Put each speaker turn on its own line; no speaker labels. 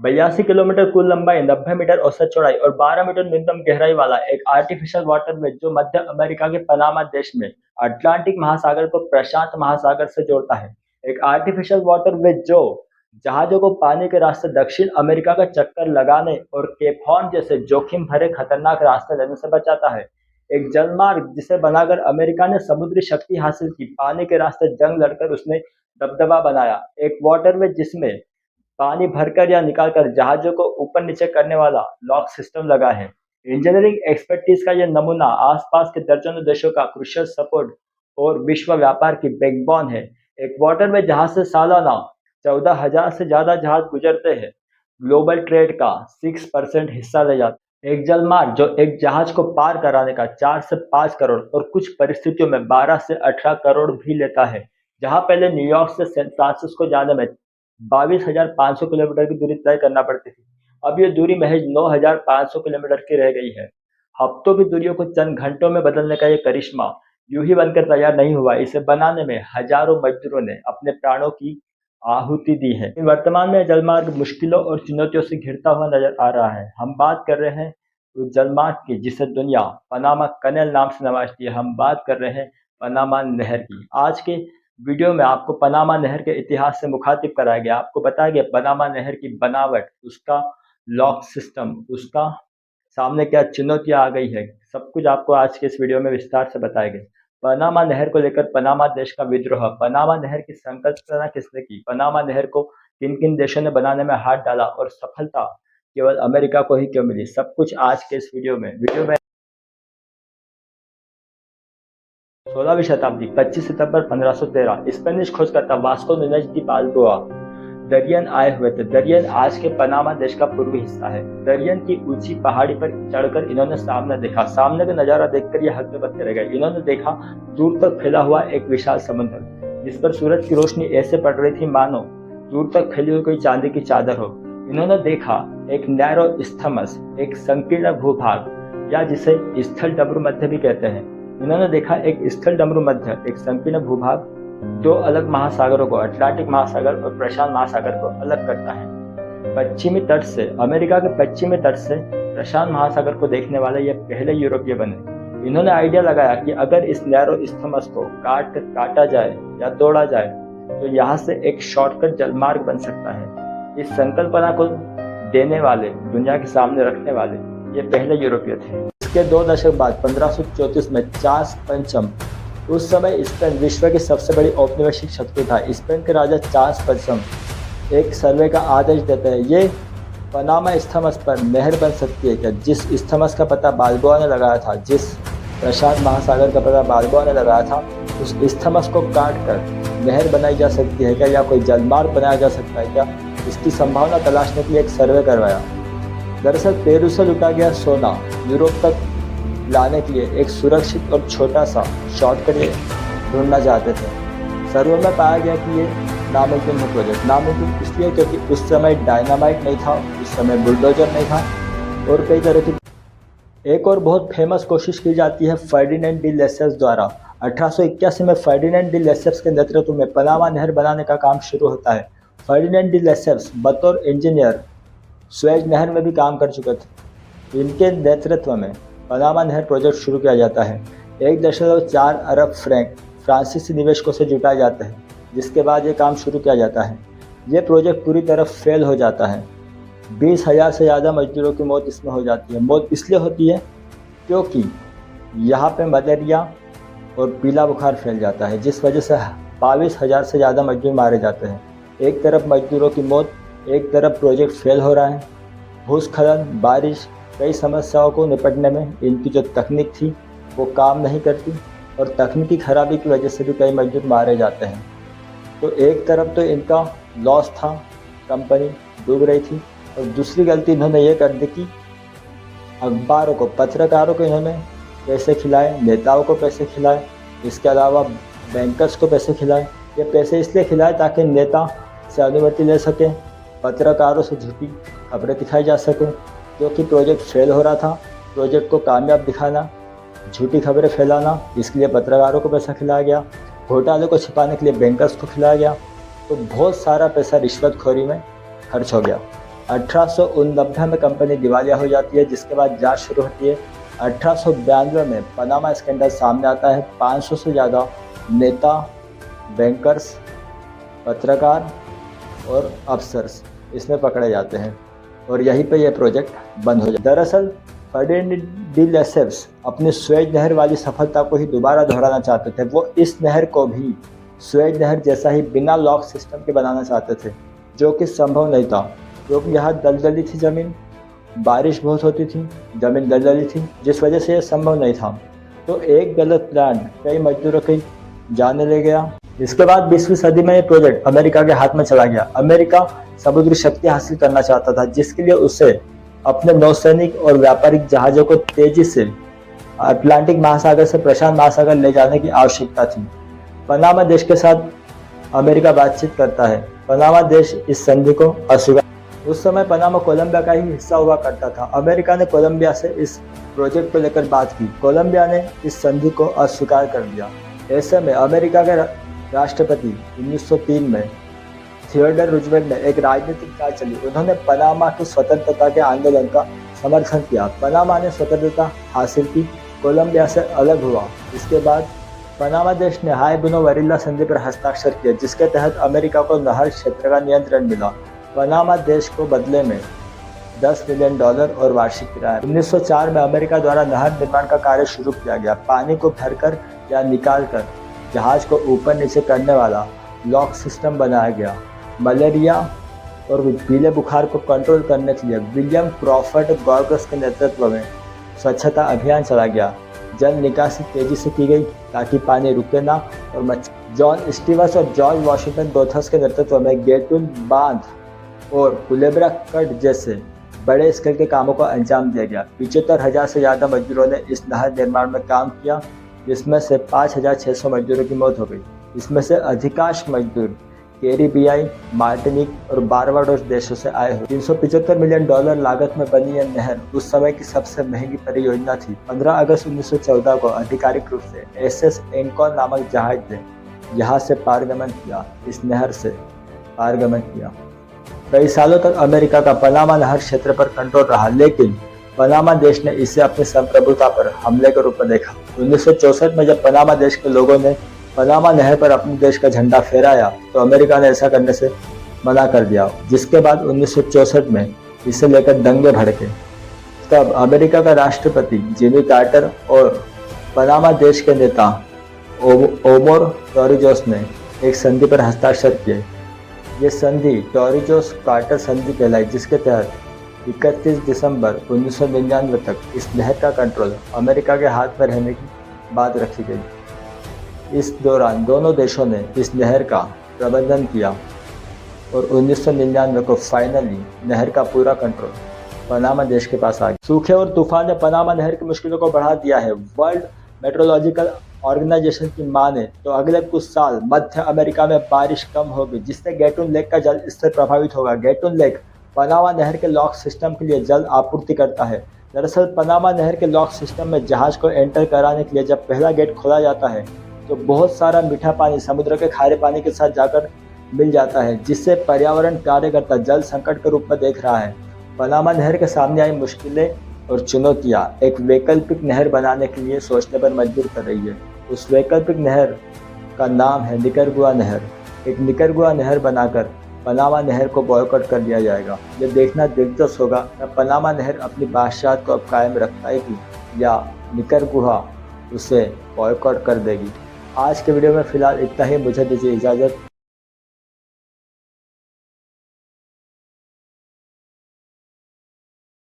82 kilometre कुल लंबाई, 90 metre औसत चौड़ाई और 12 मीटर न्यूनतम गहराई वाला एक आर्टिफिशियल वाटरवे जो मध्य अमेरिका के पनामा देश में अटलांटिक महासागर को प्रशांत महासागर से जोड़ता है। एक आर्टिफिशियल वाटरवे जो जहाजों को पानी के रास्ते दक्षिण अमेरिका का चक्कर लगाने और केप हॉर्न जैसे जोखिम भरे खतरनाक रास्ते लेने से बचाता है। एक जलमार्ग जिसे बनाकर अमेरिका ने समुद्री शक्ति हासिल की, पानी के रास्ते जंग लड़कर उसने दबदबा बनाया। एक वाटरवे जिसमें पानी भरकर या निकालकर जहाजों को ऊपर नीचे करने वाला लॉक सिस्टम लगा है। इंजीनियरिंग एक्सपर्टीज का यह नमूना आसपास के दर्जनों देशों का क्रूशियल सपोर्ट और विश्व व्यापार की बैकबोन है। एक वाटरवे जहां से सालाना 14,000 से ज्यादा जहाज गुजरते हैं, ग्लोबल ट्रेड का 6% हिस्सा ले जाता है। एक जलमार्ग जो एक जहाज को पार कराने का 4 से 5 करोड़ और कुछ परिस्थितियों में 12 से 18 करोड़ भी लेता है। जहां पहले न्यूयॉर्क से सैन फ्रांसिस्को जाने में 22,500 किलोमीटर की दूरी तय करना पड़ती थी, अब ये दूरी महज 9,500 किलोमीटर की रह गई है। हफ्तों की दूरियों को चंद घंटों में बदलने का ये करिश्मा यूं ही बनकर तैयार नहीं हुआ, इसे बनाने में हजारों मजदूरों ने अपने प्राणों की आहुति दी है। वर्तमान में जलमार्ग मुश्किलों और चुनौतियों से घिरता हुआ नजर आ रहा है। हम बात कर रहे हैं उस जलमार्ग की जिसे दुनिया पनामा कनेल नाम से नवाजती है। हम बात कर रहे हैं पनामा नहर की। आज के वीडियो में आपको पनामा नहर के इतिहास से मुखातिब कराया गया। आपको बताया गया पनामा नहर की बनावट, उसका लॉक सिस्टम, उसका सामने क्या चुनौतियां आ गई है, सब कुछ आपको आज के इस वीडियो में विस्तार से बताया गया। पनामा नहर को लेकर पनामा देश का विद्रोह, पनामा नहर की संकल्पना किसने की, पनामा नहर को किन किन देशों ने बनाने में हाथ डाला और सफलता केवल अमेरिका को ही क्यों मिली, सब कुछ आज के इस वीडियो में 16वीं शताब्दी 25 सितंबर 1513 स्पेनिश खोजकर्ता वास्को नुनेज डी बाल्बोआ दरियन आए हुए थे। दरियन आज के पनामा देश का पूर्वी हिस्सा है। दरियन की ऊंची पहाड़ी पर चढ़कर इन्होंने सामने देखा। सामने का नजारा देखकर ये हकबत रह गए। इन्होंने देखा दूर तक फैला हुआ एक विशाल समुद्र जिस पर सूरज की रोशनी ऐसे पड़ रही थी मानो दूर तक फैली हुई कोई चांदी की चादर हो। इन्होंने देखा एक नैरो स्थमस, एक संकीर्ण भूभाग या जिसे स्थल डमरू मध्य भी कहते हैं। इन्होंने देखा एक स्थल डमरू मध्य, एक संकीर्ण भूभाग दो अलग महासागरों को, अटलांटिक महासागर और प्रशांत महासागर को अलग करता है। पश्चिमी तट से, अमेरिका के पश्चिमी तट से प्रशांत महासागर को देखने वाले ये पहले यूरोपीय बने। इन्होंने आइडिया लगाया कि अगर इस नैरो स्थमस को काटा जाए या तोड़ा जाए तो यहाँ से एक शॉर्टकट जलमार्ग बन सकता है। इस संकल्पना को देने वाले, दुनिया के सामने रखने वाले ये पहले यूरोपीय थे। इसके 2 दशक बाद 1534 में चार्ल्स पंचम, उस समय स्पेन विश्व की सबसे बड़ी औपनिवेशिक शक्ति था, स्पेन के राजा चार्ल्स पंचम एक सर्वे का आदेश देते हैं। ये पनामा स्थमस पर नहर बन सकती है क्या? जिस स्थमस का पता बाल्बोआ ने लगाया था, जिस प्रशांत महासागर का पता बाल्बोआ ने लगाया था, उस स्थमस को काट कर नहर बनाई जा सकती है क्या, या कोई जलमार्ग बनाया जा सकता है क्या? इसकी संभावना तलाशने के लिए एक सर्वे करवाया। दरअसल पेरू से लुटा गया सोना यूरोप तक लाने के लिए एक सुरक्षित और छोटा सा शॉर्टकट ढूंढना चाहते थे। सर्वे में पाया गया कि ये नामुमकिन है प्रोजेक्ट। नामुमकिन इसलिए क्योंकि उस समय डायनामाइट नहीं था, उस समय बुलडोजर नहीं था और कई तरह की। एक और बहुत फेमस कोशिश की जाती है फर्डिनेंड डी लेसेप्स द्वारा। 1881 में फर्डिनेंड डी लेसेप्स के नेतृत्व में पनामा नहर बनाने का काम शुरू होता है। फर्डिनेंड डी लेसेप्स बतौर इंजीनियर स्वेज नहर में भी काम कर चुके थे। इनके नेतृत्व में पनामा नहर प्रोजेक्ट शुरू किया जाता है। 1.4 अरब फ्रैंक फ्रांसीसी निवेशकों से जुटाए जाते हैं, जिसके बाद ये काम शुरू किया जाता है। ये प्रोजेक्ट पूरी तरह फेल हो जाता है। 20,000 से ज़्यादा मजदूरों की मौत इसमें हो जाती है। मौत इसलिए होती है क्योंकि यहाँ पे मलेरिया और पीला बुखार फैल जाता है, जिस वजह से 22,000 से ज़्यादा मजदूर मारे जाते हैं। एक तरफ मजदूरों की मौत, एक तरफ प्रोजेक्ट फेल हो रहा है। भूस्खलन, बारिश, कई समस्याओं को निपटने में इनकी जो तकनीक थी वो काम नहीं करती और तकनीकी खराबी की वजह से भी कई मजदूर मारे जाते हैं। तो एक तरफ तो इनका लॉस था, कंपनी डूब रही थी, और दूसरी गलती इन्होंने ये कर दी कि अखबारों को, पत्रकारों को इन्होंने पैसे खिलाए, नेताओं को पैसे खिलाए, इसके अलावा बैंकर्स को पैसे खिलाए। ये पैसे इसलिए खिलाए ताकि नेता से अनुमति ले सकें, पत्रकारों से झूठी खबरें दिखाई जा सकें, क्योंकि प्रोजेक्ट फेल हो रहा था। प्रोजेक्ट को कामयाब दिखाना, झूठी खबरें फैलाना, इसके लिए पत्रकारों को पैसा खिलाया गया। घोटाले को छिपाने के लिए बैंकर्स को खिलाया गया। तो बहुत सारा पैसा रिश्वतखोरी में खर्च हो गया। 1889 में कंपनी दिवालिया हो जाती है, जिसके बाद जांच शुरू होती है। 1892 में पनामा स्कैंडल सामने आता है। 500 से ज़्यादा नेता, बैंकर्स, पत्रकार और अफसर्स इसमें पकड़े जाते हैं और यहीं पे यह प्रोजेक्ट बंद हो जाता है। दरअसल फर्डिनेंड डी लेसेप्स अपनी स्वेज नहर वाली सफलता को ही दोबारा दोहराना चाहते थे। वो इस नहर को भी स्वेज नहर जैसा ही बिना लॉक सिस्टम के बनाना चाहते थे, जो कि संभव नहीं था क्योंकि यहाँ दलदली थी ज़मीन, बारिश बहुत होती थी, ज़मीन दलदली थी, जिस वजह से यह संभव नहीं था। तो एक गलत प्लान कई मजदूरों की जाने ले गया। इसके बाद 20वीं सदी में ये प्रोजेक्ट अमेरिका के हाथ में चला गया। अमेरिका समुद्री शक्ति हासिल करना चाहता था, जिसके लिए उसे अपने नौसैनिक और व्यापारिक जहाज़ों को तेजी से अटलांटिक महासागर से प्रशांत महासागर ले जाने की आवश्यकता थी। पनामा देश के साथ अमेरिका बातचीत करता है। पनामा देश इस संधि को अस्वीकार। उस समय पनामा कोलंबिया का ही हिस्सा हुआ करता था। अमेरिका ने कोलंबिया से इस प्रोजेक्ट को लेकर बात की। कोलंबिया ने इस संधि को अस्वीकार कर दिया। ऐसे में अमेरिका के राष्ट्रपति 1903 में थियोडोर रूजवेल्ट ने एक राजनीतिक चाल चली। उन्होंने पनामा की स्वतंत्रता के आंदोलन का समर्थन किया। पनामा ने स्वतंत्रता हासिल की, कोलंबिया से अलग हुआ। इसके बाद पनामा देश ने हाय-बुनो-वरीला संधि पर हस्ताक्षर किए, जिसके तहत अमेरिका को नहर क्षेत्र का नियंत्रण मिला। पनामा देश को बदले में $10 मिलियन और वार्षिक किराया। 1904 में अमेरिका द्वारा नहर निर्माण का कार्य शुरू किया गया। पानी को भरकर या निकालकर जहाज को ऊपर नीचे करने वाला लॉक सिस्टम बनाया गया। मलेरिया और पीले बुखार को कंट्रोल करने के लिए विलियम क्रॉफर्ड गॉर्गस के नेतृत्व में स्वच्छता अभियान चला गया। जल निकासी तेजी से की गई ताकि पानी रुके ना और जॉन स्टीवर्स और जॉर्ज वॉशिंगटन बोथर्स के नेतृत्व में गेटून बांध और कुलेब्रा कट जैसे बड़े स्केल के कामों को अंजाम दिया गया। 75,000 से ज़्यादा मजदूरों ने इस नहर निर्माण में काम किया, जिसमें से 5,600 मजदूरों की मौत हो गई। इसमें से अधिकांश मजदूर कैरिबियाई, मार्टिनिक और बारबाडोस देशों से आए हुए। $375 मिलियन लागत में बनी यह नहर उस समय की सबसे महंगी परियोजना थी। 15 अगस्त 1914 को आधिकारिक रूप से SS एंकॉन नामक जहाज ने यहाँ से पारगमन किया। इस नहर से पारगमन किया। कई सालों तक अमेरिका का पनामा नहर क्षेत्र पर कंट्रोल रहा, लेकिन पनामा देश ने इसे अपनी संप्रभुता पर हमले के रूप में देखा। 1964 में जब पनामा देश के लोगों ने पनामा नहर पर अपने देश का झंडा फहराया तो अमेरिका ने ऐसा करने से मना कर दिया, जिसके बाद 1964 में इसे लेकर दंगे भड़के। तब अमेरिका का राष्ट्रपति जिमी कार्टर और पनामा देश के नेता ओमोर टोरिजोस ने एक संधि पर हस्ताक्षर किए। ये संधि टोरिजोस कार्टर संधि कहलाई, जिसके तहत 31 दिसंबर 1999 तक इस नहर का कंट्रोल अमेरिका के हाथ में रहने की बात रखी गई। इस दौरान दोनों देशों ने इस नहर का प्रबंधन किया और 1999 को फाइनली नहर का पूरा कंट्रोल पनामा देश के पास आ गया। सूखे और तूफान ने पनामा नहर की मुश्किलों को बढ़ा दिया है। वर्ल्ड मेट्रोलॉजिकल ऑर्गेनाइजेशन की माने तो अगले कुछ साल मध्य अमेरिका में बारिश कम होगी, जिससे गैटून लेक का जल स्तर प्रभावित होगा। गैटून लेक पनामा नहर के लॉक सिस्टम के लिए जल आपूर्ति करता है। दरअसल पनामा नहर के लॉक सिस्टम में जहाज को एंटर कराने के लिए जब पहला गेट खोला जाता है तो बहुत सारा मीठा पानी समुद्र के खारे पानी के साथ जाकर मिल जाता है, जिससे पर्यावरण कार्यकर्ता जल संकट के रूप में देख रहा है। पनामा नहर के सामने आई मुश्किलें और चुनौतियां एक वैकल्पिक नहर बनाने के लिए सोचने पर मजबूर कर रही है। उस वैकल्पिक नहर का नाम है निकरगुआ नहर। एक निकरगुआ नहर बनाकर पनामा नहर को बॉयकॉट कर दिया जाएगा। यह देखना दिलचस्प होगा कि पनामा नहर अपनी बादशाहत को अब कायम रख पाएगी या निकरगुआ उसे बॉयकॉट कर देगी। आज के वीडियो में फिलहाल इतना ही। मुझे दीजिए इजाज़त।